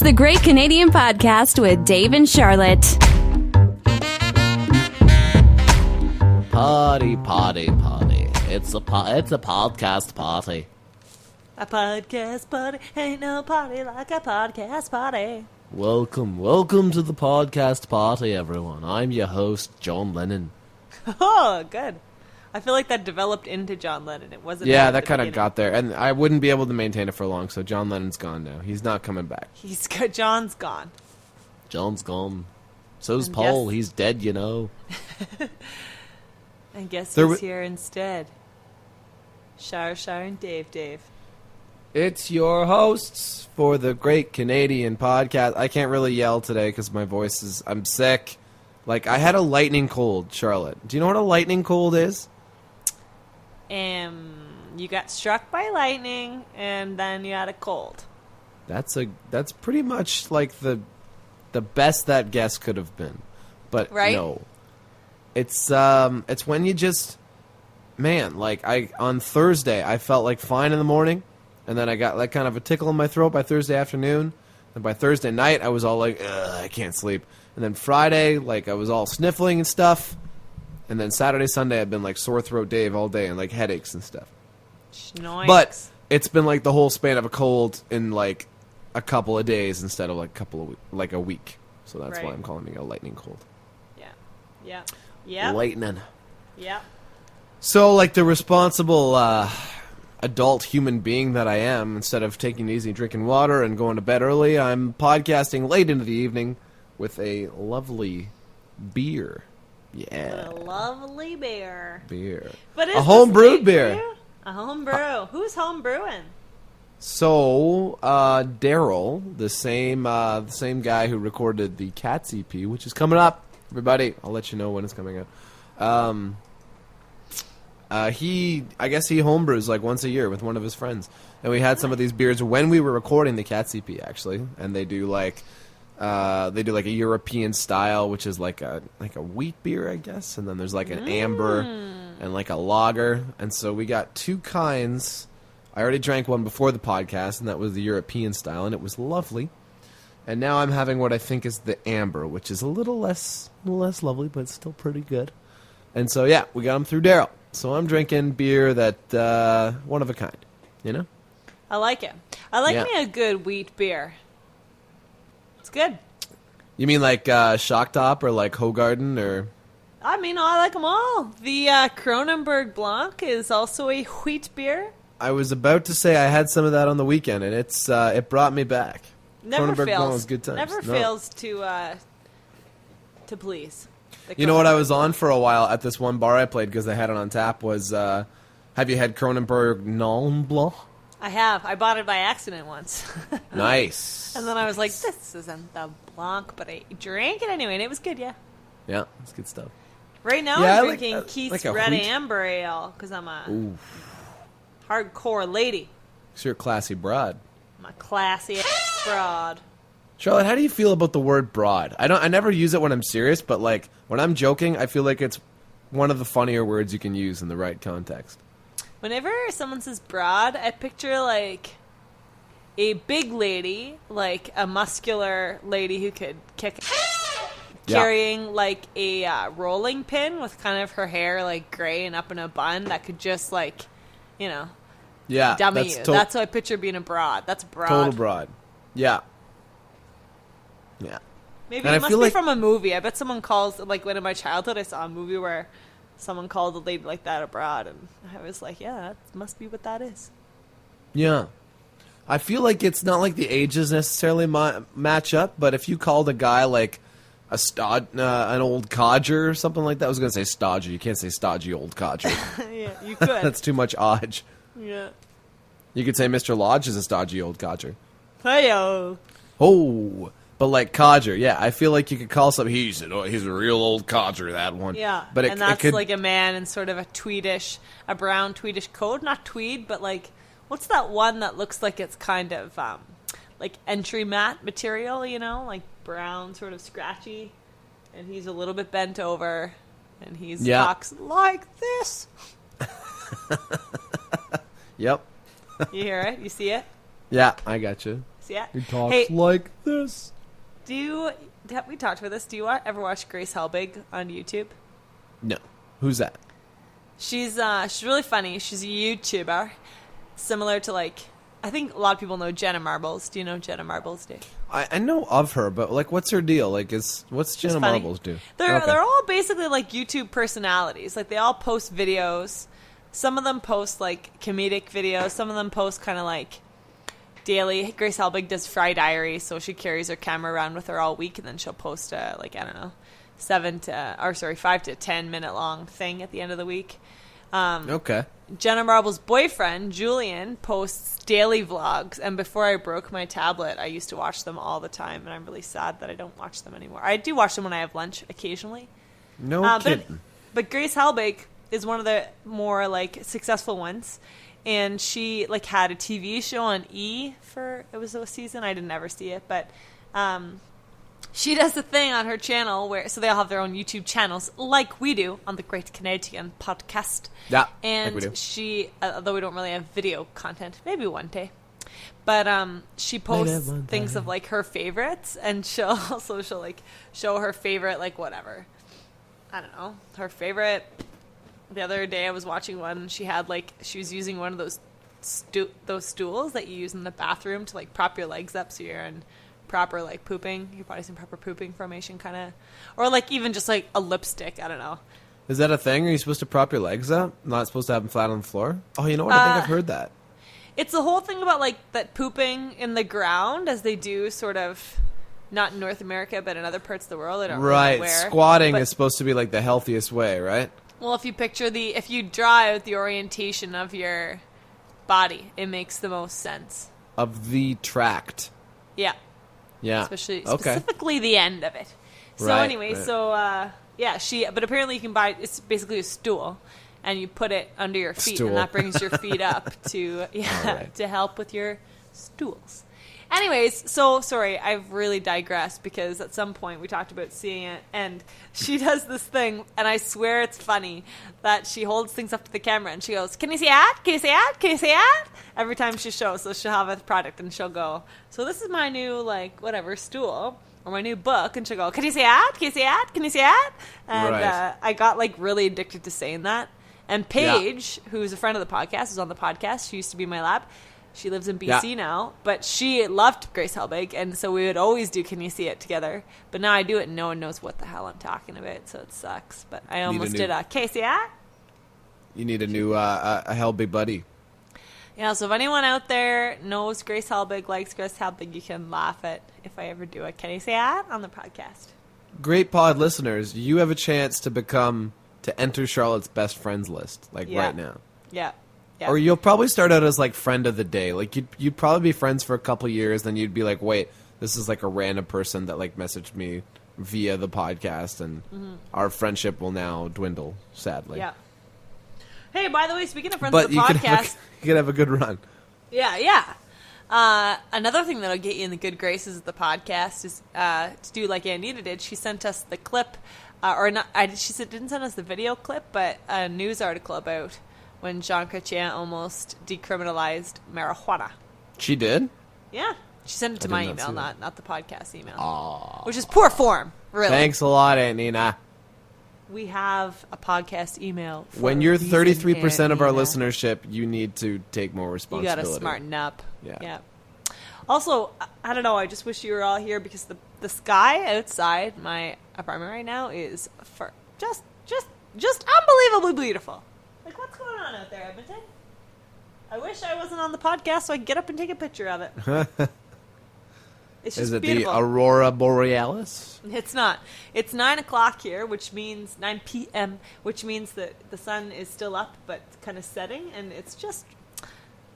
the Great Canadian Podcast with Dave and Charlotte. Party. It's a podcast party. A podcast party, ain't no party like a podcast party. Welcome to the podcast party, everyone. I'm your host, John Lennon. Oh, good. I feel like that developed into John Lennon. It wasn't. Yeah, that kind of got there, and I wouldn't be able to maintain it for long. So John Lennon's gone now. He's not coming back. John's gone. John's gone. So's And Paul. guess- He's dead, you know. And guess There who's w- here instead? Shire, and Dave. It's your hosts for the Great Canadian Podcast. I can't really yell today because my voice is. I'm sick. Like I had a lightning cold, Charlotte. Do you know what a lightning cold is? You got struck by lightning, and then you had a cold. That's pretty much like the best that guess could have been, but Right? no. It's when you just, man, like on Thursday I felt like fine in the morning, and then I got like kind of a tickle in my throat by Thursday afternoon, and by Thursday night I was all like, ugh, I can't sleep, and then Friday like I was all sniffling and stuff, and then Saturday, Sunday I've been like sore throat Dave all day and like headaches and stuff. Schnoinks. But it's been like the whole span of a cold in like a couple of days instead of like a week. So that's why Right. I'm calling it a lightning cold. Yeah. Lightning. Yeah. So like the responsible adult human being that I am, instead of taking it easy, drinking water, and going to bed early, I'm podcasting late into the evening with a lovely beer. Yeah, A lovely beer. beer. But is A this home-brewed late for beer. you? A home brew. Who's home brewing? So, Daryl, the same guy who recorded the Cats EP, which is coming up, everybody. I'll let you know when it's coming up. I guess he homebrews like once a year with one of his friends, and we had some of these beers when we were recording the Cats EP actually, and they do like a European style, which is like a wheat beer, I guess, and then there's like an amber and like a lager, and so we got two kinds. I already drank one before the podcast, and that was the European style, and it was lovely. And now I'm having what I think is the amber, which is a little less lovely, but it's still pretty good. And so yeah, we got them through Daryl. So I'm drinking beer that one of a kind, you know. I like it. I like Yeah. me a good wheat beer. It's good. You mean like Shock Top or like Hoegaarden or? I mean, I like them all. The Kronenberg Blanc is also a wheat beer. I was about to say I had some of that on the weekend, and it brought me back. Never Kronenberg Blanc fails. was good times. Never No. fails to please. The You know what I Kronenberg was on Blanc. for a while at this one bar I played because they had it on tap was, have you had Kronenberg Non Blanc? I have. I bought it by accident once. Nice. And then I was like, this isn't the Blanc, but I drank it anyway, and it was good, yeah. Yeah, it's good stuff. Right now Yeah, I I'm like drinking that- Keith's like a Red wheat. Amber Ale because I'm a Ooh, hardcore lady. so you're a classy broad. I'm a classy broad. Charlotte, how do you feel about the word broad? I never use it when I'm serious, but like when I'm joking, I feel like it's one of the funnier words you can use in the right context. Whenever someone says broad, I picture like a big lady, like a muscular lady who could kick, Yeah. carrying like a rolling pin with kind of her hair like gray and up in a bun that could just like, you know, Yeah, dummy that's you. That's what I picture being a broad. That's broad. total broad. Yeah. Yeah. Maybe And it I must feel be like- from a movie. I bet someone calls, like when in my childhood I saw a movie where someone called a lady like that a broad, and I was like, yeah, that must be what that is. Yeah. I feel like it's not like the ages necessarily match up, but if you called a guy like an old codger or something like that, I was going to say stodgy. You can't say stodgy old codger. Yeah, you could. That's too much odge. Yeah. You could say Mr. Lodge is a stodgy old codger. Hey-yo. Oh, but like codger, yeah. I feel like you could call something, he's a real old codger, that one. Yeah, But and that's it could, like a man in sort of a brown tweedish coat. Not tweed, but like, what's that one that looks like it's kind of like entry mat material, you know? Like brown, sort of scratchy. And he's a little bit bent over, and he talks like this. Yep. You hear it? You see it? Yeah, I got you. Yeah. He talks Hey, like this. have we talked about this? Do you ever watch Grace Helbig on YouTube? No. Who's that? She's really funny. She's a YouTuber, similar to like, I think a lot of people know Jenna Marbles. Do you know Jenna Marbles, Dave? I know of her, but like, what's her deal? Like, what's Jenna funny. Marbles do? They're all basically like YouTube personalities. Like they all post videos. Some of them post like comedic videos. Some of them post kind of like daily. Grace Helbig does Fry Diary, so she carries her camera around with her all week, and then she'll post like, I don't know, 5 to 10 minute long thing at the end of the week. Okay. Jenna Marble's boyfriend, Julian, posts daily vlogs, and before I broke my tablet, I used to watch them all the time, and I'm really sad that I don't watch them anymore. I do watch them when I have lunch occasionally. No kidding. But Grace Helbig is one of the more, like, successful ones, and she, like, had a TV show on E! It was a season. I didn't ever see it, but she does a thing on her channel so they all have their own YouTube channels, like we do on the Great Canadian Podcast. Yeah, and like we do. She, although we don't really have video content, maybe one day, but she posts things of like her favorites, and she'll like show her favorite, like whatever, I don't know, her favorite. The other day I was watching one. She was using one of those stools that you use in the bathroom to like prop your legs up so you're in proper like pooping, your body's in proper pooping formation, kind of, or like even just like a lipstick. I don't know. Is that a thing? Are you supposed to prop your legs up? Not supposed to have them flat on the floor? Oh, you know what? I think I've heard that. It's the whole thing about like that pooping in the ground, as they do sort of, not in North America, but in other parts of the world. I don't really know where. Squatting is supposed to be like the healthiest way, right? Well, if you draw out the orientation of your body, it makes the most sense. Of the tract. Yeah. Yeah. Specifically the end of it. So Right, anyway, right. but apparently you can buy, it's basically a stool, and you put it under your feet, Stool. and that brings your feet up to right. to help with your stools. Anyways, so sorry, I've really digressed, because at some point we talked about seeing it, and she does this thing, and I swear it's funny, that she holds things up to the camera and she goes, "Can you see that? Can you see that? Can you see that?" Every time she shows, so she'll have a product and she'll go, "So this is my new, like, whatever, stool, or my new book," and she'll go, "Can you see that? Can you see that? Can you see that?" And Right. I got, like, really addicted to saying that. And Paige, who's a friend of the podcast, who's on the podcast, she used to be in my lab. She lives in BC now, but she loved Grace Helbig, and so we would always do "Can You See It" together. But now I do it, and no one knows what the hell I'm talking about, so it sucks. But I almost did a "Can you see that?" You need a new a Helbig buddy. Yeah, so if anyone out there knows Grace Helbig, likes Grace Helbig, you can laugh at if I ever do a "Can You See That?" on the podcast. Great pod listeners, you have a chance to enter Charlotte's best friends list, like right now. Yeah. Yeah. Or you'll probably start out as like friend of the day. Like you'd probably be friends for a couple years, then you'd be like, wait, this is like a random person that like messaged me via the podcast, and our friendship will now dwindle, sadly. Yeah. Hey, by the way, speaking of friends But of the you podcast, you could have a good run. yeah. Another thing that'll get you in the good graces of the podcast is to do like Anita did. She sent us the clip, or not. She didn't send us the video clip, but a news article about when Jean Chrétien almost decriminalized marijuana. She did? Yeah. She sent it to my did not email, see that. not the podcast email. Aww. Which is poor form, really. Thanks a lot, Aunt Nina. We have a podcast email. For When you're a reason, 33% of our Aunt Nina. listenership, you need to take more You responsibility. gotta smarten up. Yeah. Also, I don't know. I just wish you were all here, because the sky outside my apartment right now is just unbelievably beautiful. Like, what's going on out there, Edmonton? I wish I wasn't on the podcast so I could get up and take a picture of it. It's just Is it beautiful. the Aurora Borealis? It's not. It's 9 o'clock here, which means 9 p.m., which means that the sun is still up but kind of setting, and it's just,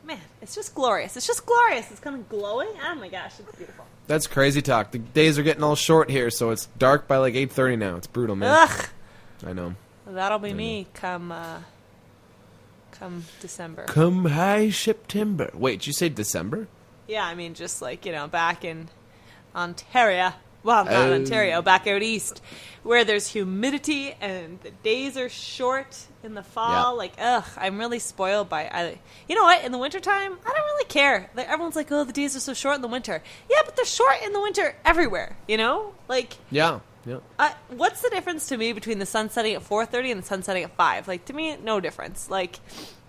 man, it's just glorious. It's just glorious. It's kind of glowing. Oh my gosh, it's beautiful. That's crazy talk. The days are getting all short here, so it's dark by like 8:30 now. It's brutal, man. Ugh. I know. That'll be me come December. Come high September. Wait, did you say December? Yeah, I mean, just like, back in Ontario, well, not Oh. Ontario, back out east, where there's humidity and the days are short in the fall. Yeah. Like, ugh, I'm really spoiled by. You know what? In the wintertime, I don't really care. Like, everyone's like, oh, the days are so short in the winter. Yeah, but they're short in the winter everywhere. You know, like. Yeah. What's the difference to me between the sun setting at 4:30 and the sun setting at 5? Like, to me, no difference. Like,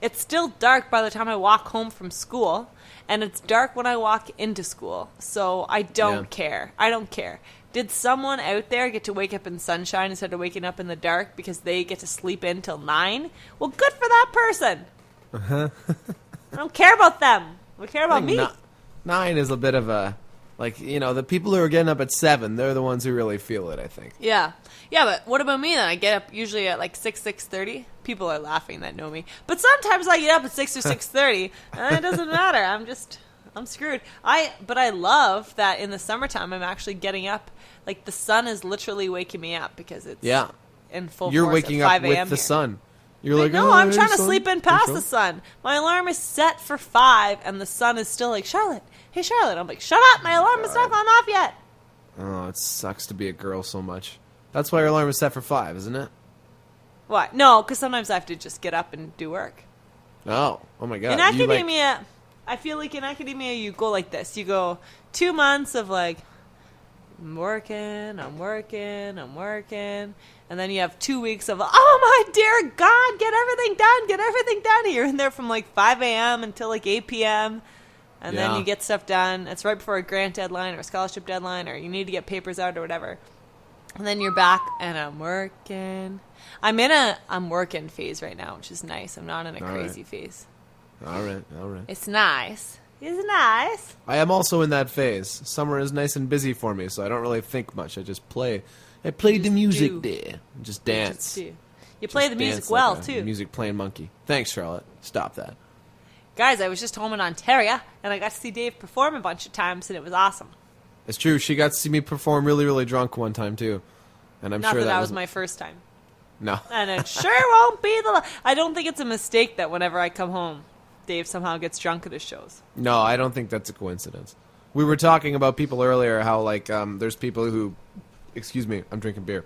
it's still dark by the time I walk home from school, and it's dark when I walk into school. So I don't care. I don't care. Did someone out there get to wake up in sunshine instead of waking up in the dark because they get to sleep in till 9? Well, good for that person. I don't care about them. I care about me. 9 is a bit of a... Like, you know, the people who are getting up at 7, they're the ones who really feel it, I think. Yeah. Yeah, but what about me then? I get up usually at like 6:30. People are laughing that know me. But sometimes I get up at 6 or 6:30, and it doesn't matter. I'm screwed. But I love that in the summertime I'm actually getting up. Like, the sun is literally waking me up because it's in full You're force waking at up 5 with a.m. the here. sun. You're like, No, oh, I'm hey, trying to sun. sleep in Hey, past sun. the sun. My alarm is set for 5, and the sun is still like, Charlotte, hey, Charlotte. I'm like, shut up. My alarm is not gone off yet. Oh, it sucks to be a girl so much. That's why your alarm is set for 5, isn't it? What? No, because sometimes I have to just get up and do work. Oh my God. In You, like- academia, I feel like in academia you go like this. You go 2 months of like, I'm working, and then you have 2 weeks of, oh my dear God, get everything done. You're in there from like 5 a.m. until like 8 p.m., and then Yeah. you get stuff done. It's right before a grant deadline or a scholarship deadline, or you need to get papers out or whatever. And then you're back, and I'm working. I'm in a I'm working phase right now, which is nice. I'm not in a All crazy right. phase. All right. It's nice. It's nice. I am also in that phase. Summer is nice and busy for me, so I don't really think much. I just play. I play the music do. there. Just dance. Just do. You play Just the music dance well, like a too. Music playing monkey. Thanks, Charlotte. Stop that. Guys, I was just home in Ontario, and I got to see Dave perform a bunch of times, and it was awesome. It's true. She got to see me perform really, really drunk one time too, and I'm Not sure that was wasn't- my first time. No. And it sure won't be I don't think it's a mistake that whenever I come home, Dave somehow gets drunk at his shows. No, I don't think that's a coincidence. We were talking about people earlier, how like there's people who, excuse me, I'm drinking beer.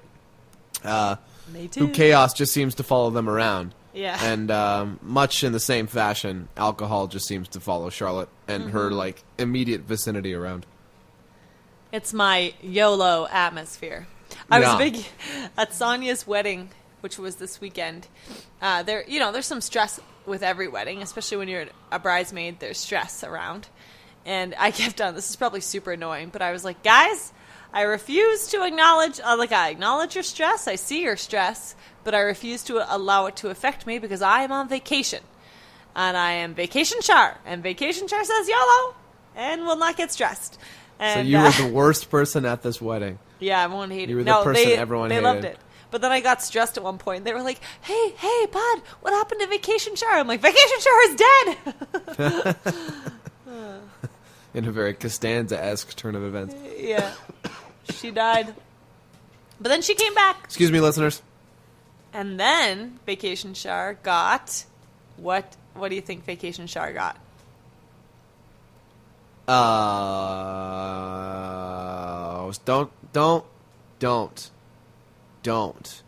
Me too. Who chaos just seems to follow them around. Yeah. And much in the same fashion, alcohol just seems to follow Charlotte and her like immediate vicinity around. It's my YOLO atmosphere. I was Yeah. big at Sonia's wedding, which was this weekend. There's some stress with every wedding, especially when you're a bridesmaid. There's stress around, and I kept on. This is probably super annoying, but I was like, guys, I refuse to acknowledge. I acknowledge your stress. I see your stress, but I refuse to allow it to affect me because I am on vacation, and I am vacation char, and vacation char says YOLO, and will not get stressed. And, So you were the worst person at this wedding. Yeah, everyone hated it. You were the person everyone they hated. loved it. But then I got stressed at one point. They were like, hey, bud, what happened to Vacation Char? I'm like, Vacation Char is dead! In a very Costanza-esque turn of events. Yeah. She died. But then she came back. Excuse me, listeners. And then Vacation Char got... What do you think Vacation Char got? Don't.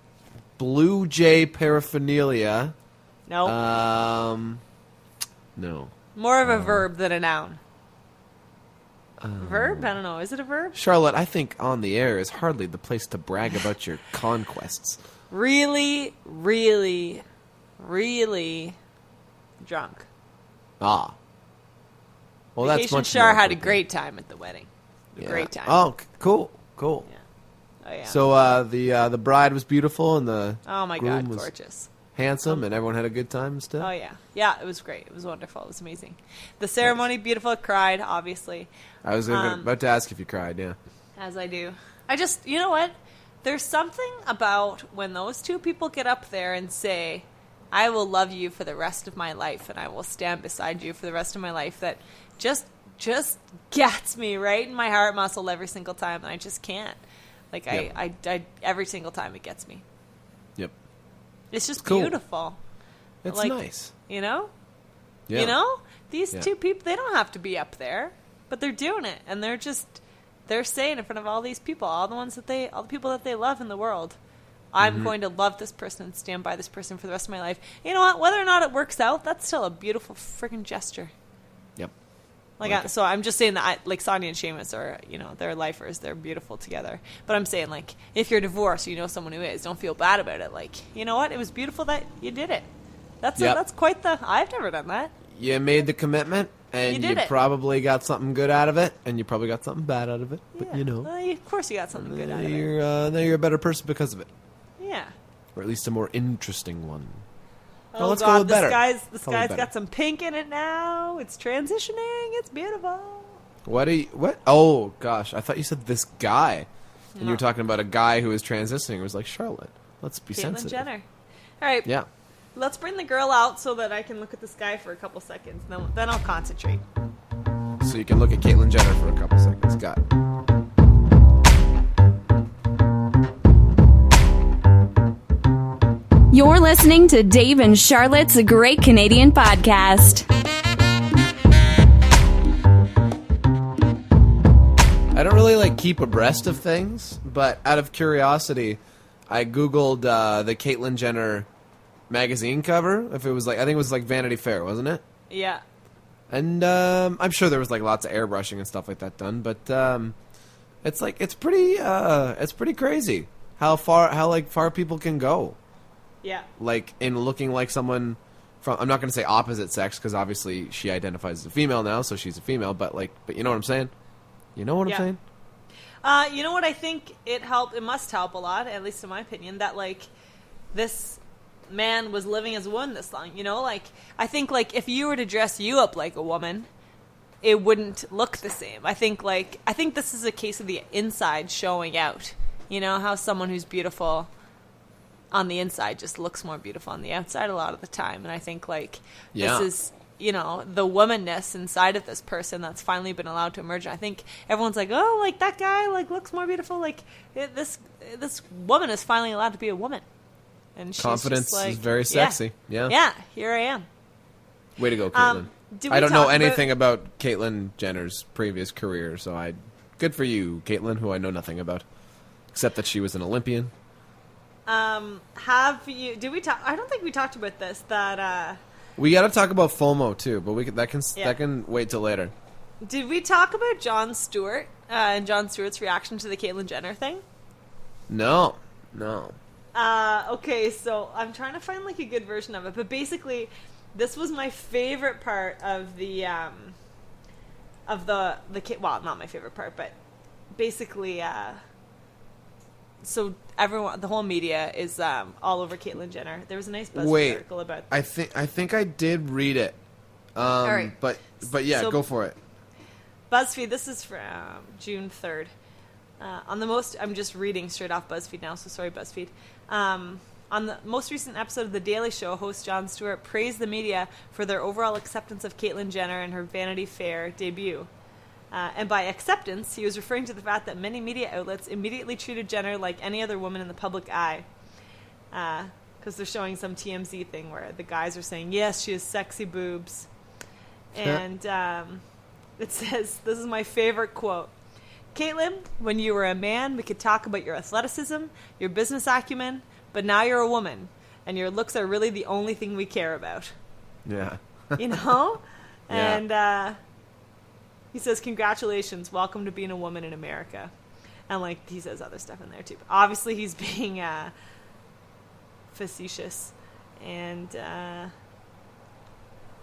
Blue Jay paraphernalia. No. No. More of a verb than a noun. Verb? I don't know. Is it a verb? Charlotte, I think on the air is hardly the place to brag about your conquests. Really, really, really drunk. Ah. Well, that's Vacation much Char more had a appropriate. great time at the wedding. Yeah. Great time. Oh, cool. Yeah. Oh yeah. So the bride was beautiful and the Oh my groom God, was gorgeous. handsome and everyone had a good time and stuff. Oh yeah. Yeah, it was great. It was wonderful. It was amazing. The ceremony, beautiful. Cried, obviously, I was about to ask if you cried. Yeah. as I do. You know what? There's something about when those two people get up there and say, I will love you for the rest of my life and I will stand beside you for the rest of my life, that just gets me right in my heart muscle every single time, and I just can't. Like, Yep. I every single time it gets me. Yep. It's just Cool. beautiful. It's Like, nice. You know? Yeah. You know? These Yeah. two people, they don't have to be up there, but they're doing it, and they're just they're saying in front of all these people, all the people that they love in the world, I'm going to love this person and stand by this person for the rest of my life. You know what? Whether or not it works out, that's still a beautiful freaking gesture. Yep. So I'm just saying that, Sonia and Seamus are, they're lifers. They're beautiful together. But I'm saying, if you're divorced, someone who is, don't feel bad about it. You know what? It was beautiful that you did it. That's quite the. I've never done that. You made the commitment, and you probably got something good out of it, and you probably got something bad out of it. But of course you got something good out of it. Now you're a better person because of it. Yeah. Or at least a more interesting one. Oh, let's God, go with better. This guy's got some pink in it now. It's transitioning. It's beautiful. What? Oh, gosh. I thought you said this guy. And you were talking about a guy who was transitioning. It was like, Charlotte, let's be Caitlyn sensitive. Jenner. All right. Yeah. Let's bring the girl out so that I can look at this guy for a couple seconds. Then I'll concentrate. So you can look at Caitlyn Jenner for a couple seconds. Got it. You're listening to Dave and Charlotte's Great Canadian Podcast. I don't really keep abreast of things, but out of curiosity, I googled the Caitlyn Jenner magazine cover. If it was I think it was Vanity Fair, wasn't it? Yeah. And I'm sure there was lots of airbrushing and stuff like that done, but it's pretty crazy how far people can go. Yeah. In looking like someone from, I'm not going to say opposite sex because obviously she identifies as a female now, so she's a female. But you know what I'm saying? You know what I'm saying? You know what I think it must help a lot, at least in my opinion, that this man was living as a woman this long. I think if you were to dress you up like a woman, it wouldn't look the same. I think this is a case of the inside showing out. How someone who's beautiful on the inside just looks more beautiful on the outside a lot of the time. And I think this is, the womanness inside of this person that's finally been allowed to emerge. And I think everyone's oh, that guy looks more beautiful. This woman is finally allowed to be a woman. And she's confidence just is very sexy. Yeah. Yeah, here I am. Way to go, Caitlyn. I don't know anything about Caitlyn Jenner's previous career, so good for you, Caitlyn, who I know nothing about, except that she was an Olympian. Did we talk? I don't think we talked about this. That we got to talk about FOMO too, but that can wait till later. Did we talk about Jon Stewart and Jon Stewart's reaction to the Caitlyn Jenner thing? No. Okay, so I'm trying to find a good version of it, but basically, this was my favorite part of the well, not my favorite part, but basically, so everyone, the whole media is all over Caitlyn Jenner. There was a nice BuzzFeed article about this. I think I did read it. All right. But yeah, so, go for it. BuzzFeed, this is from June 3rd. I'm just reading straight off BuzzFeed now, so sorry, BuzzFeed. On the most recent episode of The Daily Show, host Jon Stewart praised the media for their overall acceptance of Caitlyn Jenner and her Vanity Fair debut. And by acceptance, he was referring to the fact that many media outlets immediately treated Jenner like any other woman in the public eye. Because they're showing some TMZ thing where the guys are saying, yes, she has sexy boobs. And it says, this is my favorite quote. Caitlyn, when you were a man, we could talk about your athleticism, your business acumen, but now you're a woman, and your looks are really the only thing we care about. Yeah. Yeah. And he says, congratulations, welcome to being a woman in America. And he says other stuff in there too. But obviously he's being facetious and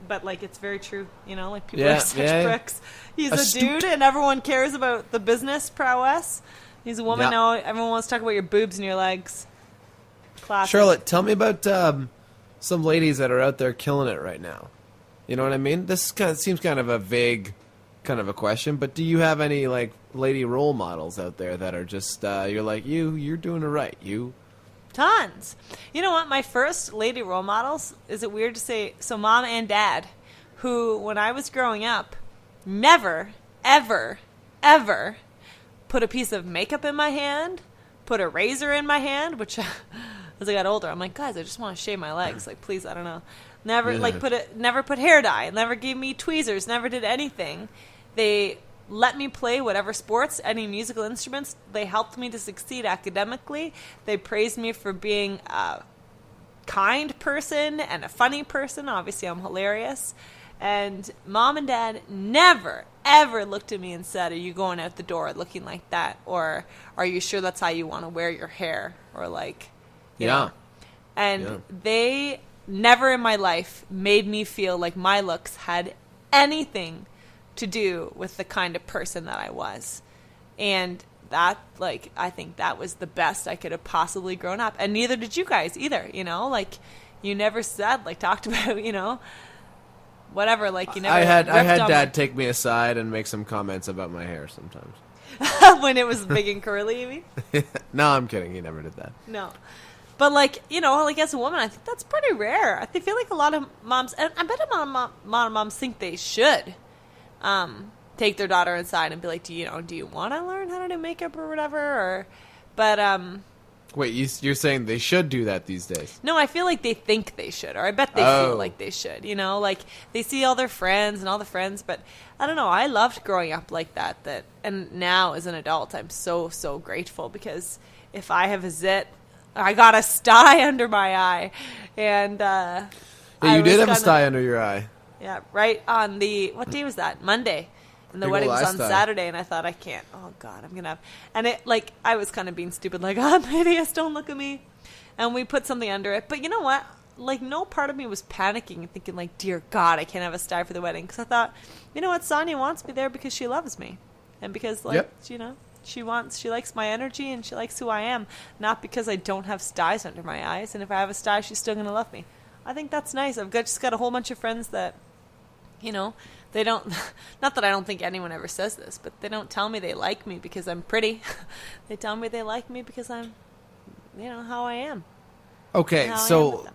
but it's very true, people are such pricks. He's a dude and everyone cares about the business prowess. He's a woman now, everyone wants to talk about your boobs and your legs. Classic. Charlotte, tell me about some ladies that are out there killing it right now. You know what I mean? This seems kind of a vague kind of a question, but do you have any lady role models out there that are just you're doing it right? Tons. You know what? My first lady role models, is it weird to say, so mom and dad, who, when I was growing up, never, ever, ever put a piece of makeup in my hand, put a razor in my hand, which as I got older, I'm like, guys, I just want to shave my legs. Please, I don't know. Never, never put hair dye, never gave me tweezers, never did anything. They let me play whatever sports, any musical instruments. They helped me to succeed academically. They praised me for being a kind person and a funny person. Obviously, I'm hilarious. And Mom and Dad never, ever looked at me and said, are you going out the door looking like that? Or are you sure that's how you want to wear your hair? Or like, you know. And they never in my life made me feel like my looks had anything to do with the kind of person that I was. And that, like, I think that was the best I could have possibly grown up. And neither did you guys either, you know? Like, you never said, like, talked about, you know, whatever, like, you never I had ripped on Dad take me aside and make some comments about my hair sometimes. when it was big and curly, you mean? No, I'm kidding. He never did that. No. But, like, you know, like, as a woman, I think that's pretty rare. I feel like a lot of moms, and I bet a lot of moms think they should take their daughter inside and be like, do you want to learn how to do makeup or whatever? Wait, you're saying they should do that these days? No, I feel like they think they should, or I bet they feel like they should, you know? Like, they see all their friends and all the friends, but I don't know. I loved growing up like that, and now as an adult, I'm so, so grateful, because if I have a zit, I got a sty under my eye, and yeah, you did have a sty under your eye. Yeah, right on what day was that? Monday. And the Big wedding ol' was eye on sty. Saturday, and I thought, I can't. Oh, God, I'm going to have... And it, like, I was kind of being stupid, like, I'm hideous, don't look at me. And we put something under it. But you know what? Like, no part of me was panicking and thinking, like, dear God, I can't have a sty for the wedding. Because I thought, you know what? Sonia wants me there because she loves me. And because, like, you know, she likes my energy and she likes who I am. Not because I don't have styes under my eyes. And if I have a sty, she's still going to love me. I think that's nice. Just got a whole bunch of friends that, you know... They don't, not that I don't think anyone ever says this, but they don't tell me they like me because I'm pretty. They tell me they like me because I'm, you know, how I am. Okay, so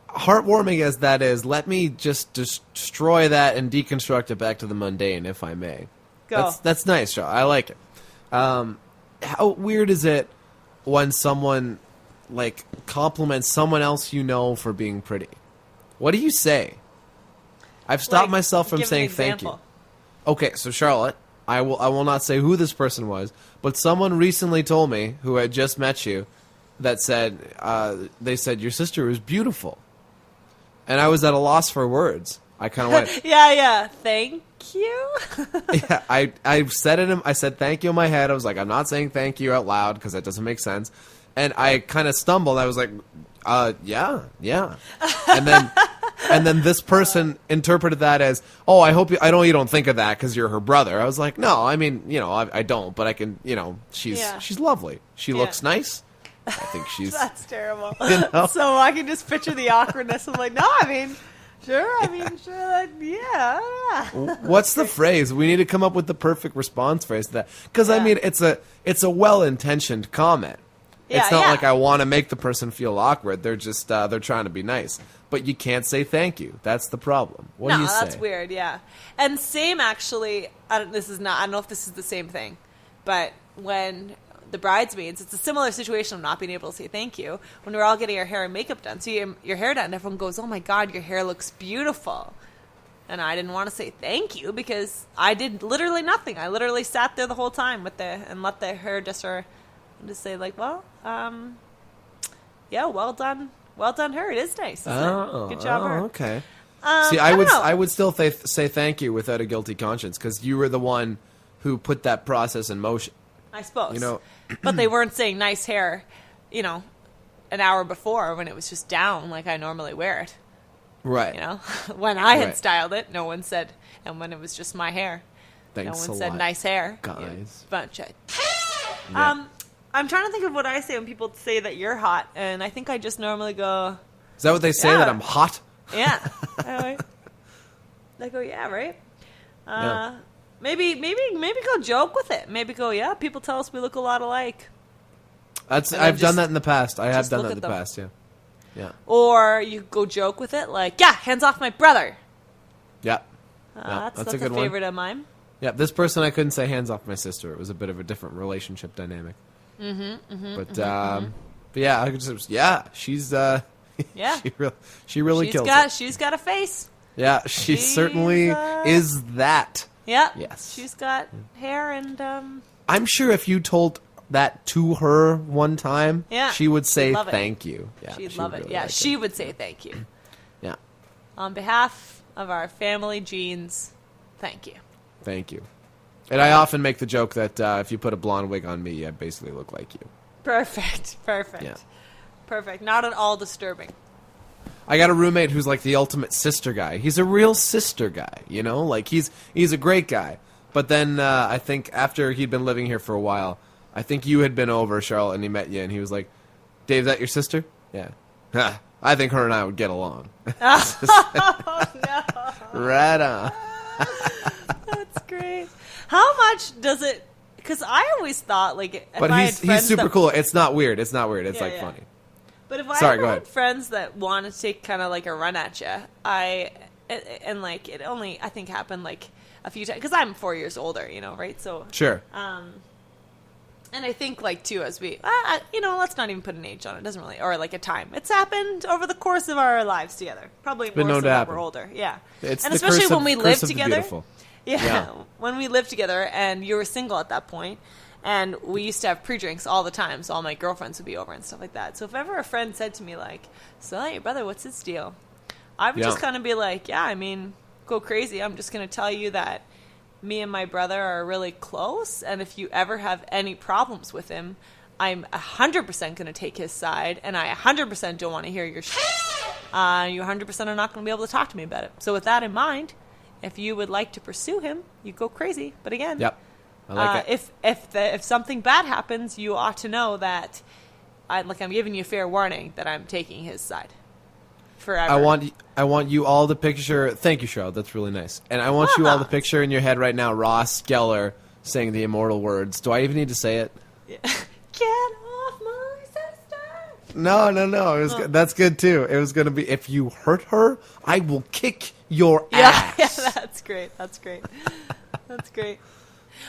heartwarming as that is, let me just destroy that and deconstruct it back to the mundane, if I may. Go. That's nice, Joe. I like it. How weird is it when someone, like, compliments someone else you know for being pretty? What do you say? I've stopped myself from saying thank you. Okay, so Charlotte, I will not say who this person was, but someone recently told me, who had just met you, that said, they said, your sister is beautiful. And I was at a loss for words. I kind of went... yeah, thank you? Yeah, I said it, I said thank you in my head. I was like, I'm not saying thank you out loud, because that doesn't make sense. And I kind of stumbled. I was like, yeah. And then this person interpreted that as, oh, I hope you don't think of that because you're her brother. I was like, no, I mean, you know, I don't, but I can, you know, she's lovely. She looks nice. I think she's... That's terrible. You know? So I can just picture the awkwardness. I'm like, no, I mean, sure, yeah. What's the phrase? We need to come up with the perfect response phrase to that. Because, I mean, it's a well-intentioned comment. It's not like I want to make the person feel awkward. They're just, they're trying to be nice. But you can't say thank you. That's the problem. What do you say? No, that's weird, yeah. And same, actually, I don't know if this is the same thing, but when the bridesmaids, it's a similar situation of not being able to say thank you. When we're all getting our hair and makeup done, so your hair done, everyone goes, oh my God, your hair looks beautiful. And I didn't want to say thank you because I did literally nothing. I literally sat there the whole time and let the hairdresser just say, like, well, yeah, well done. Well done, her. It is nice. Good job, her. Okay. See, I would still say thank you without a guilty conscience because you were the one who put that process in motion. I suppose. You know, but they weren't saying nice hair, you know, an hour before when it was just down like I normally wear it. Right. You know, when I had styled it, no one said, and when it was just my hair, Thanks no one a said lot, nice hair. guys. Bunch of. I'm trying to think of what I say when people say that you're hot, and I think I just normally go... Is that what they say, that I'm hot? Yeah. They go, yeah, right? Maybe go joke with it. Maybe go, yeah, people tell us we look a lot alike. I've done that in the past. I have done that in the past, yeah. Or you go joke with it, like, yeah, hands off my brother. Yeah. That's a good favorite one. of mine. Yeah, this person I couldn't say hands off my sister. It was a bit of a different relationship dynamic. But yeah, I could just, she's she really killed it. She's got a face. Yeah, she certainly is that. Yeah. Yes. She's got hair and I'm sure if you told that to her one time, Yeah, she would say she'd love it. thank you. Yeah, she'd she love would it. really Yeah, like she would say thank you. Yeah, On behalf of our family genes, thank you. thank you. And I often make the joke that if you put a blonde wig on me, I basically look like you. Perfect. Yeah. Perfect. Not at all disturbing. I got a roommate who's like the ultimate sister guy. He's a real sister guy, you know? Like, he's a great guy. But then I think after he'd been living here for a while, I think you had been over, Charlotte, and he met you, and he was like, Dave, that your sister? Yeah. I think her and I would get along. Oh, no. Right on. That's great. How much does it... Because I always thought, like, if But I he's had friends super that, cool. It's not weird. It's not weird. It's Yeah, like yeah. funny. But if Sorry, I go had ahead. friends that wanted to take kind of like a run at you, and like it only, I think, happened like a few times. Because I'm 4 years older, you know, right? So... Sure. And I think, like, too, as we, you know, let's not even put an age on it. It doesn't really, or like a time. It's happened over the course of our lives together. Probably been more known so to that happen. we're older. Yeah. It's And the especially curse when of- we curse lived of the together. beautiful. Yeah. When we lived together and you were single at that point, and we used to have pre-drinks all the time, so all my girlfriends would be over and stuff like that. So if ever a friend said to me, like, so your brother, what's his deal? I would Yeah. just kind of be like, yeah, I mean, go crazy. I'm just going to tell you that me and my brother are really close, and if you ever have any problems with him, I'm 100% going to take his side, and I 100% don't want to hear your shit. You 100% are not going to be able to talk to me about it. So with that in mind, if you would like to pursue him, you go crazy. But again, Yep. I like it. if something bad happens, you ought to know that I'm giving you fair warning that I'm taking his side forever. I want you all to picture. Thank you, Charlotte. That's really nice. And I want you all to picture in your head right now Ross Geller saying the immortal words. Do I even need to say it? Get off my sister. No. It was that's good too. It was going to be, if you hurt her, I will kick your ass. Yeah, that's great. That's great.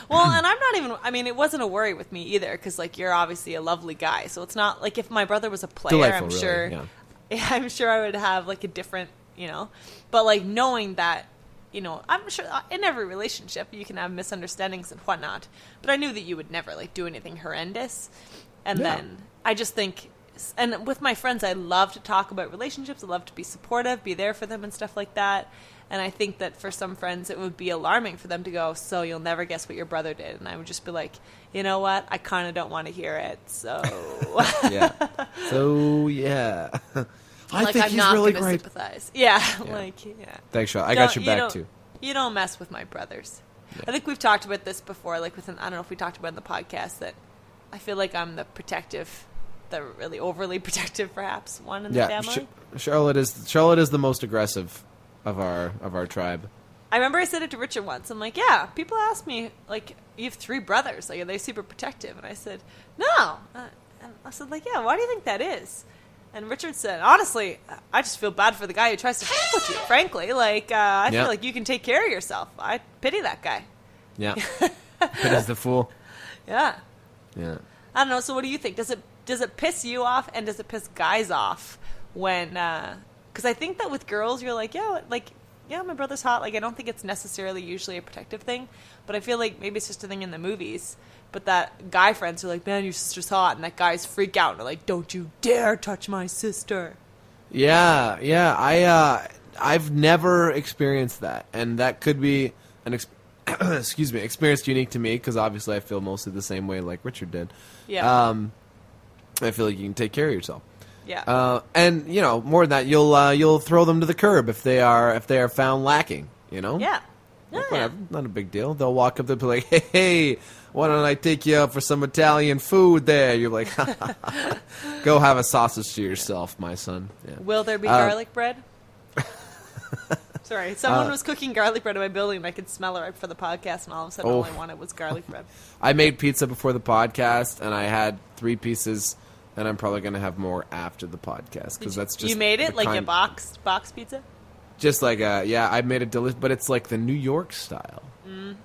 Well, and I'm not even, I mean, it wasn't a worry with me either, because, like, you're obviously a lovely guy, so it's not, like, if my brother was a player, Delightful, I'm really, sure, yeah. I'm sure I would have, like, a different, you know, but, like, knowing that, you know, I'm sure in every relationship you can have misunderstandings and whatnot, but I knew that you would never, like, do anything horrendous, and Yeah. then I just think, and with my friends, I love to talk about relationships, I love to be supportive, be there for them and stuff like that. And I think that for some friends, it would be alarming for them to go, so you'll never guess what your brother did. And I would just be like, you know what? I kind of don't want to hear it. So, Yeah. So, yeah. I like, think I'm he's not really going to great. sympathize. Yeah, like, yeah. Thanks, Charlotte. I got your back, don't- too. You don't mess with my brothers. I think we've talked about this before, like I don't know if we talked about it in the podcast, that I feel like I'm the protective, the really overly protective, perhaps, one in the family. Charlotte is the most aggressive of our tribe. I remember I said it to Richard once. I'm like, yeah, people ask me, like, you have 3 brothers. Like, are they super protective? And I said, no. And I said, like, yeah, why do you think that is? And Richard said, honestly, I just feel bad for the guy who tries to f with you, frankly. Like, I feel like you can take care of yourself. I pity that guy. Yeah. Pity's the fool. Yeah. Yeah. I don't know. So what do you think? Does it piss you off, and does it piss guys off when... Because I think that with girls, you're like, yeah, my brother's hot. Like, I don't think it's necessarily usually a protective thing, but I feel like maybe it's just a thing in the movies. But that guy friends are like, man, your sister's hot, and that guys freak out and are like, don't you dare touch my sister. Yeah. I've never experienced that, and that could be an experience unique to me, because obviously I feel mostly the same way like Richard did. Yeah. I feel like you can take care of yourself. Yeah. And you know, more than that, you'll throw them to the curb if they are found lacking. You know. Yeah. Like, Yeah. whatever, not a big deal. They'll walk up to be like, hey, why don't I take you out for some Italian food there? You're like, go have a sausage to yourself, my son. Yeah. Will there be garlic bread? Sorry, someone was cooking garlic bread in my building, and I could smell it right for the podcast, and all of a sudden all I wanted was garlic bread. I made pizza before the podcast, and I had 3 pieces, and I'm probably going to have more after the podcast, because that's just... You made it? the Like a kind- box pizza? Just like I made it delicious, but it's like the New York style. So you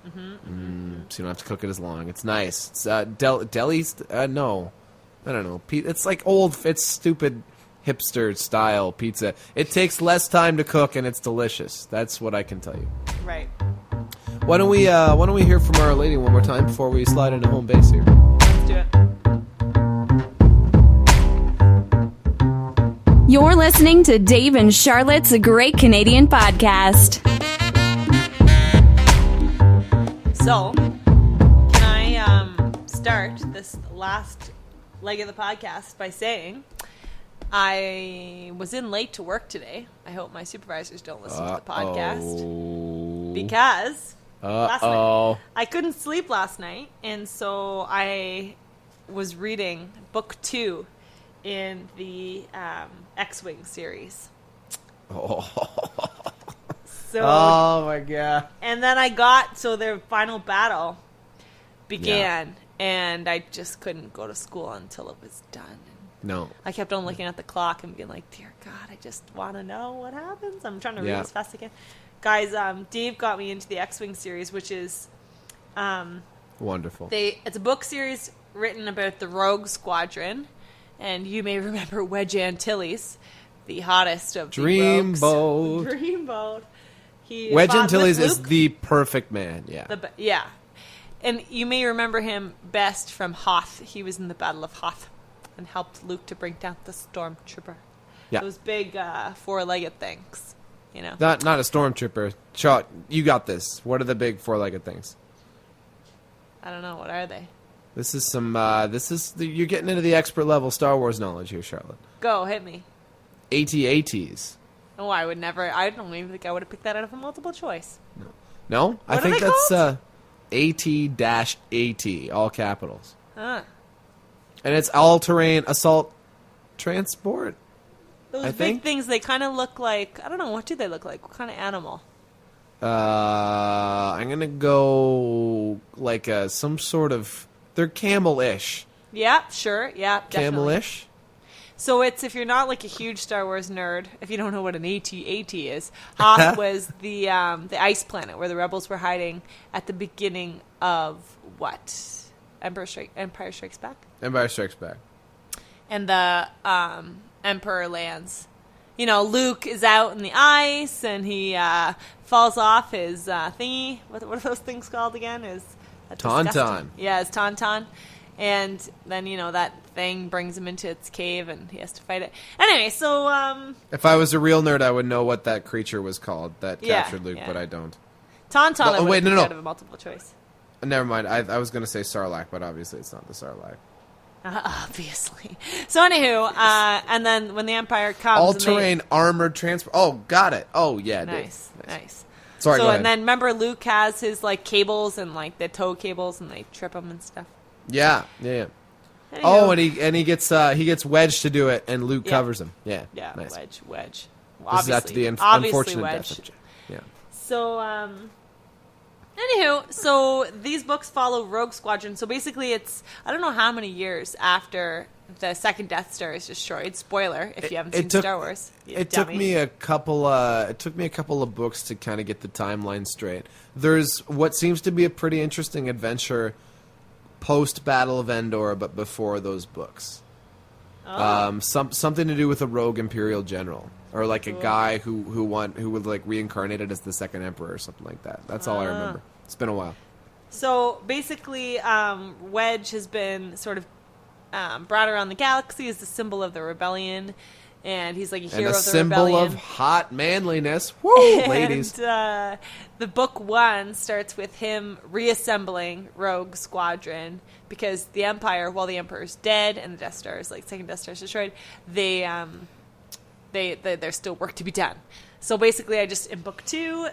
don't have to cook it as long. It's nice. It's deli. No, I don't know. It's like it's stupid hipster style pizza. It takes less time to cook and it's delicious. That's what I can tell you. Right. Why don't we hear from our lady one more time before we slide into home base here? Let's do it. You're listening to Dave and Charlotte's Great Canadian Podcast. So, can I start this last leg of the podcast by saying I was in late to work today. I hope my supervisors don't listen to the podcast. Because last night, I couldn't sleep last night, and so I was reading book 2 in the X-Wing series. So, oh my god. and then so their final battle began, and I just couldn't go to school until it was done. No. I kept on looking at the clock and being like, dear God, I just want to know what happens. I'm trying to read as fast as I can. Guys, Dave got me into the X-Wing series, which is wonderful. It's a book series written about the Rogue Squadron, and you may remember Wedge Antilles, the hottest of the rogues. Dreamboat. Wedge Antilles is the perfect man. Yeah. And you may remember him best from Hoth. He was in the Battle of Hoth and helped Luke to bring down the Stormtrooper. Yeah. Those big four-legged things, you know. Not a stormtrooper. Shaw, you got this. What are the big four-legged things? I don't know. What are they? This is you're getting into the expert level Star Wars knowledge here, Charlotte. Go, hit me. AT-ATs. Oh, I would never. I don't even think I would have picked that out of a multiple choice. No? I What are think they that's called? AT-AT, all capitals. Huh. And it's all-terrain assault transport. Those I big think? things, they kind of look like, I don't know, what do they look like? What kind of animal? I'm gonna go like some sort of. They're camel-ish. Yeah, sure. Yeah, definitely. Camel-ish. So if you're not like a huge Star Wars nerd, if you don't know what an AT-AT is, Hoth was the ice planet where the rebels were hiding at the beginning of what? Empire Strikes Back? Empire Strikes Back. And the Emperor lands. You know, Luke is out in the ice, and he falls off his thingy. What are those things called again? Tauntaun. Yeah, it's Tauntaun. And then, you know, that thing brings him into its cave, and he has to fight it. Anyway, so... If I was a real nerd, I would know what that creature was called that Yeah, captured Luke, yeah. but I don't. Tauntaun, Well, I would wait, no. out of a multiple choice. Never mind. I was going to say Sarlacc, but obviously it's not the Sarlacc. Obviously. So, anywho, and then when the Empire comes... All-terrain armored transport. Oh, got it. Oh, yeah. Nice. Sorry, So, go ahead. and then remember Luke has his, like, cables and, like, the tow cables, and they trip him and stuff. Yeah. Anywho. Oh, and he gets Wedge to do it, and Luke covers him. Yeah. Yeah, Nice. Wedge. This is after the Obviously unfortunate Wedge. death of Jay. Yeah. So, anywho, so these books follow Rogue Squadron. So basically, it's I don't know how many years after the second Death Star is destroyed. Spoiler if you haven't seen Star Wars. It took me a couple of books to kind of get the timeline straight. There's what seems to be a pretty interesting adventure post Battle of Endor, but before those books. Something to do with a rogue Imperial general, or like a guy who was like reincarnated as the second Emperor or something like that. That's all I remember. It's been a while. So basically, Wedge has been sort of brought around the galaxy as the symbol of the rebellion, and he's like a hero and a of the symbol rebellion. of hot manliness. Woo, ladies. And the book 1 starts with him reassembling Rogue Squadron because the Empire, while the Emperor's dead and the Death Star is like second Death Star is destroyed, there's still work to be done. So basically, in book 2,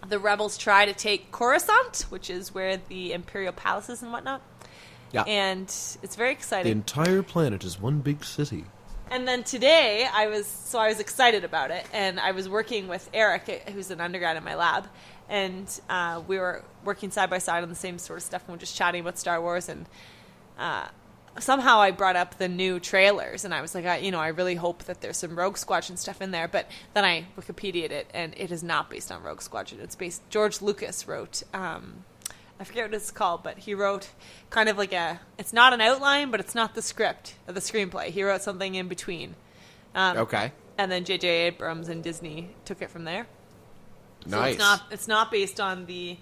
the rebels try to take Coruscant, which is where the Imperial palace is and whatnot. Yeah. And it's very The exciting. entire planet is one big city. And then today, I was excited about it, and I was working with Eric, who's an undergrad in my lab, and we were working side by side on the same sort of stuff, and we're just chatting about Star Wars, and somehow I brought up the new trailers, and I was like, I really hope that there's some Rogue Squadron stuff in there, but then I Wikipedia'd it, and it is not based on Rogue Squadron. It's based, George Lucas wrote, I forget what it's called, but he wrote kind of like it's not an outline, but it's not the script of the screenplay. He wrote something in between. Okay. And then J.J. Abrams and Disney took it from there. So Nice. it's not based on the,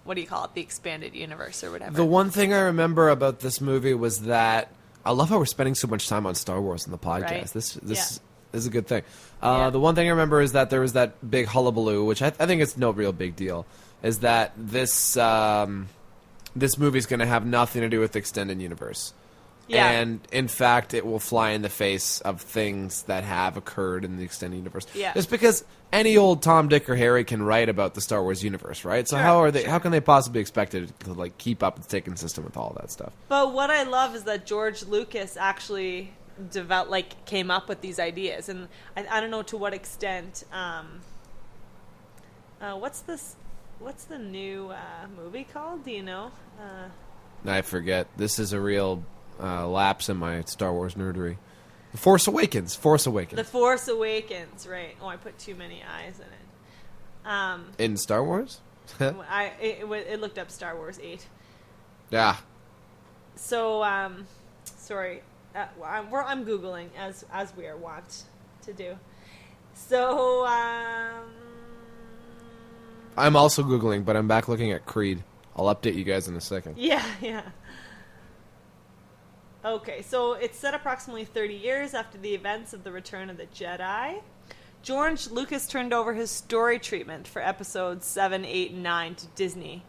what do you call it, the expanded universe or whatever. The one thing I remember about this movie was that I love how we're spending so much time on Star Wars in the podcast. Right. This is a good thing. Yeah. The one thing I remember is that there was that big hullabaloo, which I think it's no real big deal, is that this movie's going to have nothing to do with the extended universe. Yeah. And, in fact, it will fly in the face of things that have occurred in the extended universe. Yeah. Just because any old Tom, Dick, or Harry can write about the Star Wars universe, right? So Sure, how can they possibly expect it to, like, keep up with the ticking system with all that stuff? But what I love is that George Lucas actually came up with these ideas, and I don't know to what extent. What's the new movie called? Do you know? I forget. This is a real lapse in my Star Wars nerdery. The Force Awakens. The Force Awakens, right? Oh, I put too many eyes in it. In Star Wars? It looked up Star Wars 8. Yeah. So, sorry, I'm googling as we are wont to do. So, I'm also Googling, but I'm back looking at Creed. I'll update you guys in a second. yeah. Okay, so it's set approximately 30 years after the events of the Return of the Jedi. George Lucas turned over his story treatment for episodes 7, 8, and 9 to Disney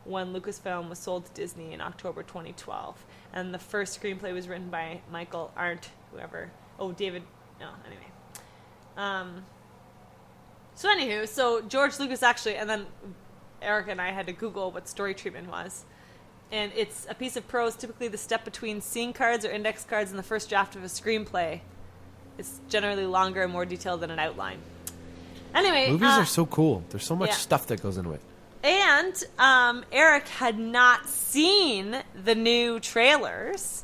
when Lucasfilm was sold to Disney in October 2012. And the first screenplay was written by Michael Arndt, So anywho, so George Lucas actually, and then Erica and I had to Google what story treatment was. And it's a piece of prose, typically the step between scene cards or index cards in the first draft of a screenplay. It's generally longer and more detailed than an outline. Anyway, Movies are so cool. There's so much yeah. stuff that goes into it. And Eric had not seen the new trailers.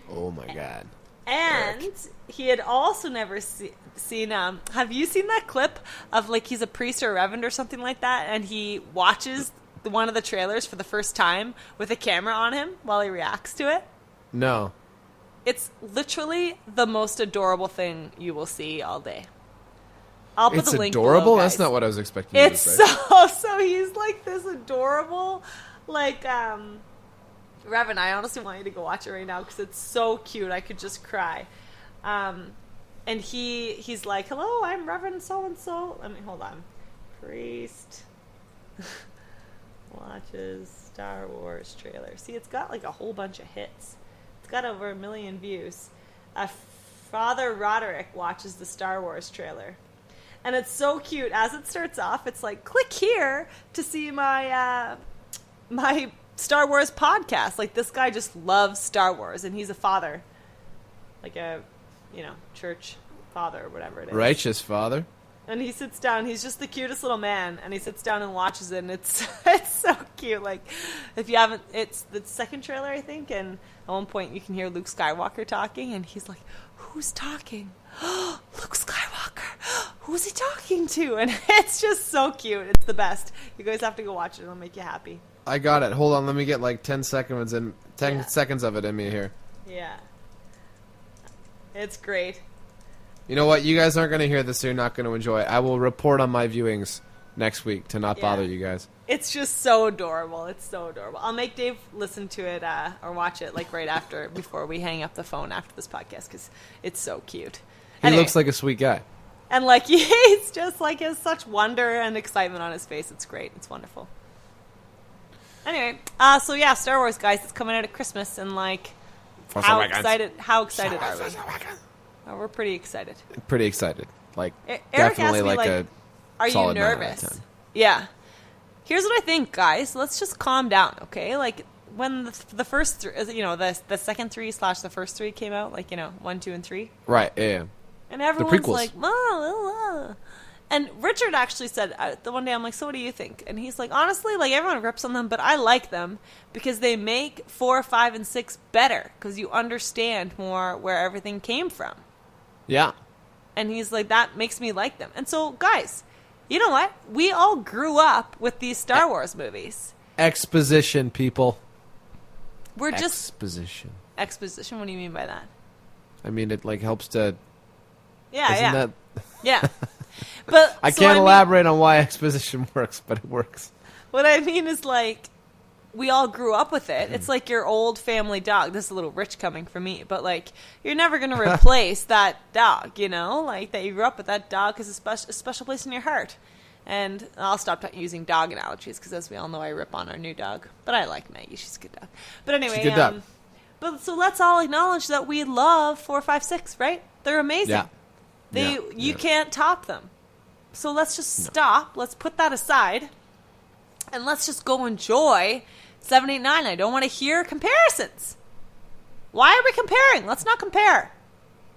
Oh my god. And Eric. he had also never seen. Have you seen that clip of, like, he's a priest or a reverend or something like that, and he watches one of the trailers for the first time with a camera on him while he reacts to it? No. It's literally the most adorable thing you will see all day. I'll put It's the link adorable? below, That's guys. not what I was expecting you to It's say. so he's like this adorable, like, Reverend, I honestly want you to go watch it right now because it's so cute. I could just cry. And he's like, hello, I'm Reverend so-and-so. Let me, hold on. Priest watches Star Wars trailer. See, it's got like a whole bunch of hits. It's got over 1 million views. Father Roderick watches the Star Wars trailer. And it's so cute. As it starts off, it's like, click here to see my my Star Wars podcast. Like, this guy just loves Star Wars, and he's a father. Like a, church father or whatever it is. Righteous father. And he sits down. He's just the cutest little man, and he sits down and watches it, and it's so cute. Like, if you haven't, it's the second trailer, I think, and at one point you can hear Luke Skywalker talking, and he's like, who's talking? Luke Skywalker. Who's he talking to? And it's just so cute. It's the best. You guys have to go watch it. It'll make you happy. I got it. Hold on, let me get like 10 seconds Yeah. seconds of it in me here. Yeah. It's great. You know what? You guys aren't going to hear this, so you're not going to enjoy it. I will report on my viewings next week to not bother you guys. It's just so adorable. It's so adorable. I'll make Dave listen to it or watch it like right after, before we hang up the phone after this podcast, because it's so cute. He looks like a sweet guy. And like he's just like, has such wonder and excitement on his face. It's great. It's wonderful. Anyway, so yeah, Star Wars, guys, it's coming out at Christmas, and like, how excited are we? Oh, we're pretty excited. Pretty excited. Like, Eric definitely asked me, like a are you solid 9 out of nervous? 10. Yeah. Here's what I think, guys. Let's just calm down, okay? Like, when the first, the second 3 / the first 3 came out, like, 1, 2, and 3. Right, yeah. And everyone's prequels. like, and Richard actually said, the one day, I'm like, so what do you think? And he's like, honestly, like, everyone rips on them, but I like them because they make 4, 5, and 6 better because you understand more where everything came from. Yeah. And he's like, that makes me like them. And so, guys, you know what? We all grew up with these Star Wars movies. Exposition, people. We're just... Exposition. Exposition? What do you mean by that? I mean, it, like, helps to... Yeah, Isn't yeah. that... Yeah. But I so can't mean, elaborate on why exposition works, but it works. What I mean is, like, we all grew up with it. It's like your old family dog. This is a little rich coming from me, but, like, you're never going to replace that dog, you know? Like, that you grew up with. That dog has a special place in your heart. And I'll stop using dog analogies because, as we all know, I rip on our new dog. But I like Maggie. She's a good dog. But anyway, She's a good dog. But so let's all acknowledge that we love 4, 5, 6, right? They're amazing. Yeah. You can't top them. So let's just stop. Let's put that aside. And let's just go enjoy 7, 8, 9. I don't want to hear comparisons. Why are we comparing? Let's not compare.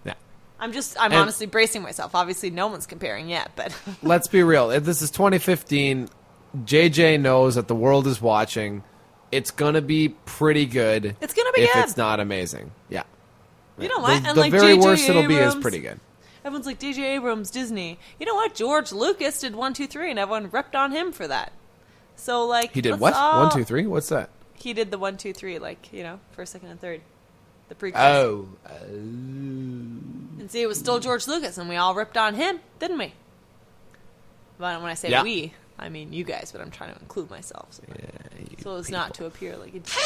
Yeah. I'm honestly bracing myself. Obviously, no one's comparing yet, but Let's be real. If this is 2015, JJ knows that the world is watching. It's going to be pretty good. It's going to be if good. it's not amazing. Yeah. You know what? The very worst it'll be is pretty good. Everyone's like, J.J. Abrams, Disney. You know what? George Lucas did 1, 2, 3, and everyone ripped on him for that. So, like, He did let's what? all- 1, 2, 3? What's that? He did the 1, 2, 3, like, you know, first, second, and third. The prequels. Oh. And see, it was still George Lucas, and we all ripped on him, didn't we? But when I say Yeah. we, I mean you guys, but I'm trying to include myself. So it's not to appear like it.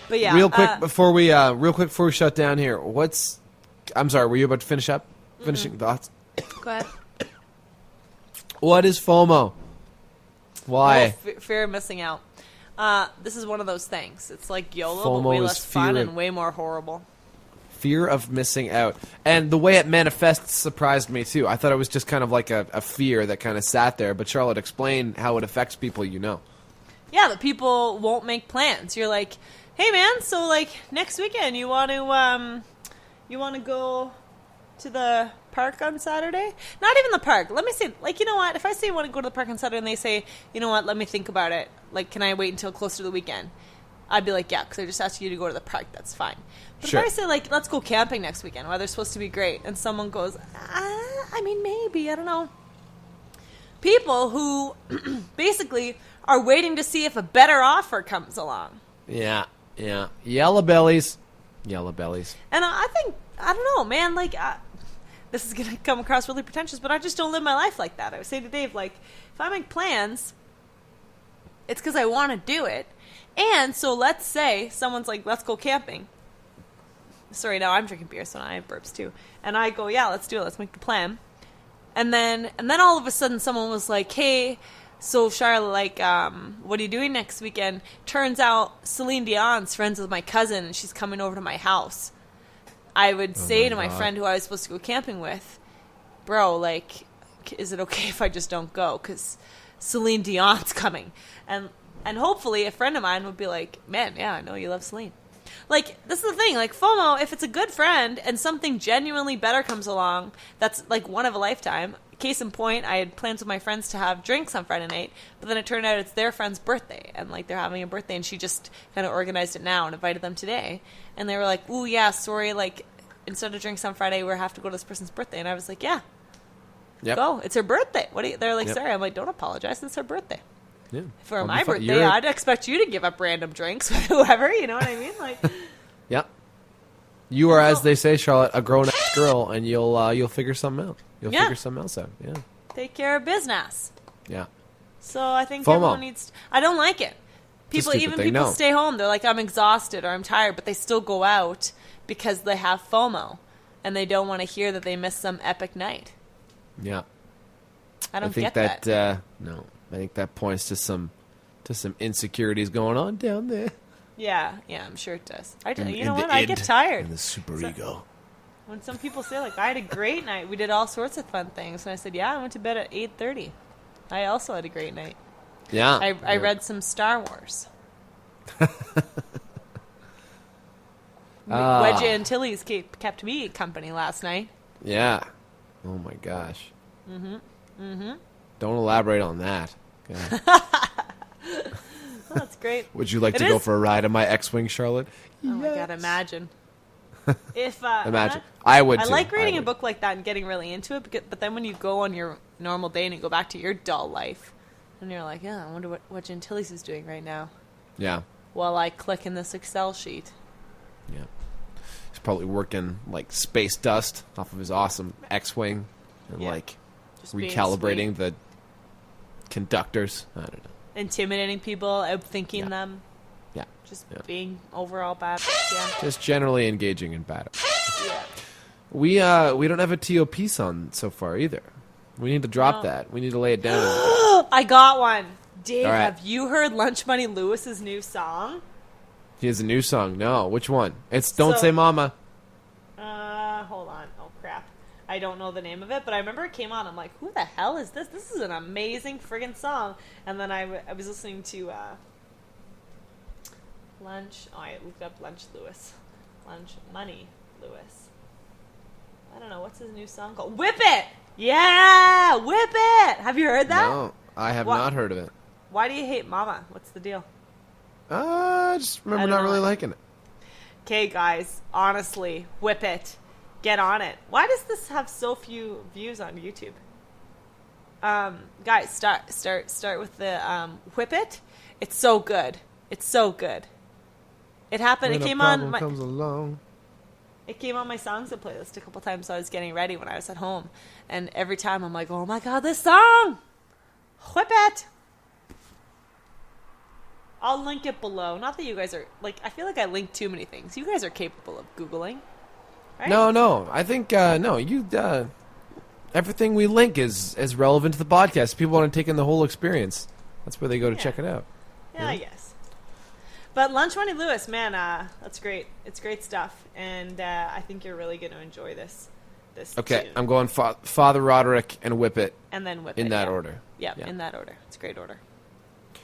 But yeah. Real quick before we shut down here, I'm sorry, were you about to finish up? Finishing thoughts? Go ahead. What is FOMO? Why? Fear of missing out. This is one of those things. It's like YOLO, FOMO but way is less fun fear and way more horrible. Fear of missing out. And the way it manifests surprised me, too. I thought it was just kind of like a fear that kind of sat there. But Charlotte, explain how it affects people you know. Yeah, that people won't make plans. You're like, hey, man, so, like, next weekend you want to go to the park on Saturday? Not even the park. Let me say, like, you know what? If I say I want to go to the park on Saturday and they say, you know what, let me think about it. Like, can I wait until closer to the weekend? I'd be like, yeah, because I just asked you to go to the park. That's fine. But Sure. if I say, like, let's go camping next weekend, weather's supposed to be great, and someone goes, I mean, maybe, I don't know. People who basically are waiting to see if a better offer comes along. Yeah. Yellow bellies. And I think, I don't know, man, like, this is going to come across really pretentious, but I just don't live my life like that. I would say to Dave, like, if I make plans, it's because I want to do it. And so let's say someone's like, let's go camping. Sorry, now I'm drinking beer, so now I have burps too. And I go, yeah, let's do it. Let's make the plan. And then all of a sudden someone was like, hey, so Charlotte, like, what are you doing next weekend? Turns out Celine Dion's friends with my cousin, and she's coming over to my house. I would say to my friend who I was supposed to go camping with, bro, like, is it okay if I just don't go? Because Celine Dion's coming. And hopefully a friend of mine would be like, man, yeah, I know you love Celine. Like, this is the thing. Like, FOMO, if it's a good friend and something genuinely better comes along, that's, like, one of a lifetime. Case in point, I had plans with my friends to have drinks on Friday night, but then it turned out it's their friend's birthday. And, like, they're having a birthday, and she just kind of organized it now and invited them today. And they were like, ooh, yeah, sorry, like, instead of drinks on Friday, we have to go to this person's birthday. And I was like, yeah, go. It's her birthday. They're like, sorry. I'm like, don't apologize. It's her birthday. Yeah. For my birthday, I'd expect you to give up random drinks with whoever, you know what I mean? Like, Yep. You are, as they say, Charlotte, a grown-ass girl, and you'll figure something out. You'll figure something else out. Yeah. take care of business. Yeah. So I think FOMO. everyone needs. I don't like it. People, stupid even thing, people no. stay home. They're like, I'm exhausted or I'm tired, but they still go out because they have FOMO, and they don't want to hear that they missed some epic night. Yeah. I don't think get that. No, I think that points to some insecurities going on down there. Yeah, I'm sure it does. You know the what? I id get tired. and the superego. When some people say, like, I had a great night, we did all sorts of fun things. And I said, yeah, I went to bed at 8:30. I also had a great night. Yeah. I read some Star Wars. Wedgie and Tilly's kept me company last night. Yeah. Oh, my gosh. Don't elaborate on that. Okay. Oh, that's great. Would you like to go for a ride in my X-Wing, Charlotte? Oh, my God, imagine. If Imagine. I would, I too. like reading I a would. book like that and getting really into it, but then when you go on your normal day and you go back to your dull life, and you're like, yeah, I wonder what Gentilis is doing right now Yeah. while I click in this Excel sheet. Yeah. He's probably working, like, space dust off of his awesome X-Wing and, like, Just being recalibrating sweet. the conductors. I don't know. Intimidating people, outthinking them, Yeah. just Yeah. being overall bad. Yeah. Just generally engaging in battle. Yeah. We don't have a TOP song so far either. We need to drop No. that. We need to lay it down. I got one. Dave, All right. have you heard Lunch Money Lewis's new song? He has a new song. No, which one? It's Don't So- Say Mama. Hold on. Oh, crap. I don't know the name of it, but I remember it came on. I'm like, who the hell is this? This is an amazing friggin' song. And then I was listening to Lunch. Oh, I looked up Lunch Lewis. Lunch Money Lewis. I don't know. What's his new song called? Whip It! Yeah! Whip It! Have you heard that? No, I have What? not heard of it. Why do you hate Mama? What's the deal? I just remember I don't not know. really liking it. Okay, guys, honestly, whip it. Get on it. Why does this have so few views on YouTube? Guys, start with the whip it. It's so good. It's so good. It happened. When It a came on. problem comes along. It came on my songs to playlist a couple times. So I was getting ready when I was at home, and every time I'm like, "Oh my god, this song! Whip it!" I'll link it below. Not that you guys are like. I feel like I link too many things. You guys are capable of Googling. Right? No. I think no. You everything we link is relevant to the podcast. People want to take in the whole experience. That's where they go to Yeah. check it out. Yeah, I guess. But Lunch Money Lewis, man, that's great. It's great stuff, and I think you're really going to enjoy this. Okay, tune. I'm going Father Roderick and Whip It And then whip in it, that yeah. order. Yeah, Yeah. in that order. It's a great order.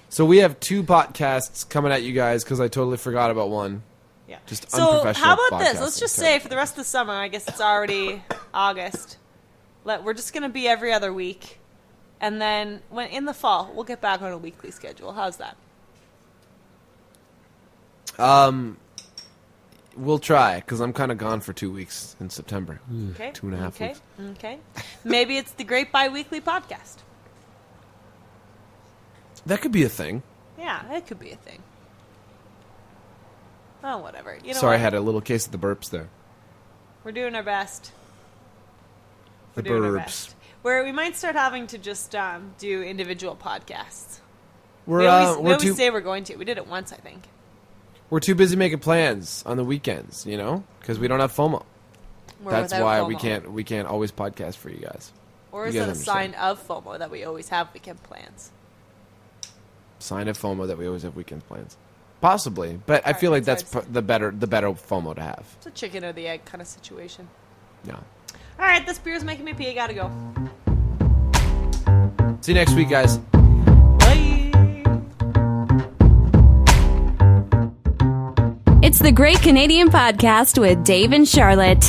So we have 2 podcasts coming at you guys because I totally forgot about one. Yeah. Just so unprofessional how about this? podcasting. Let's just Terrible. say for the rest of the summer, I guess it's already August. We're just going to be every other week, and then when in the fall, we'll get back on a weekly schedule. How's that? We'll try because I'm kind of gone for 2 weeks in September. Okay. 2.5 weeks. Okay. Maybe it's the Great Bi-Weekly Podcast. That could be a thing. Yeah, it could be a thing. Oh, whatever. You know Sorry, what? I had a little case of the burps there. We're doing our best. The We're doing our burps. best. We might start having to just do individual podcasts. We're we always we're too say we're going to. We did it once, I think. we're too busy making plans on the weekends, you know, because we don't have FOMO. We're That's without why FOMO. we can't always podcast for you guys. Or is You it a guys sign of FOMO that we always have weekend plans? Sign of FOMO that we always have weekend plans. Possibly, but I feel like that's that's hard to the better FOMO to have. It's a chicken or the egg kind of situation. Yeah. All right, this beer's making me pee. I gotta go. See you next week, guys. Bye. It's the Great Canadian Podcast with Dave and Charlotte.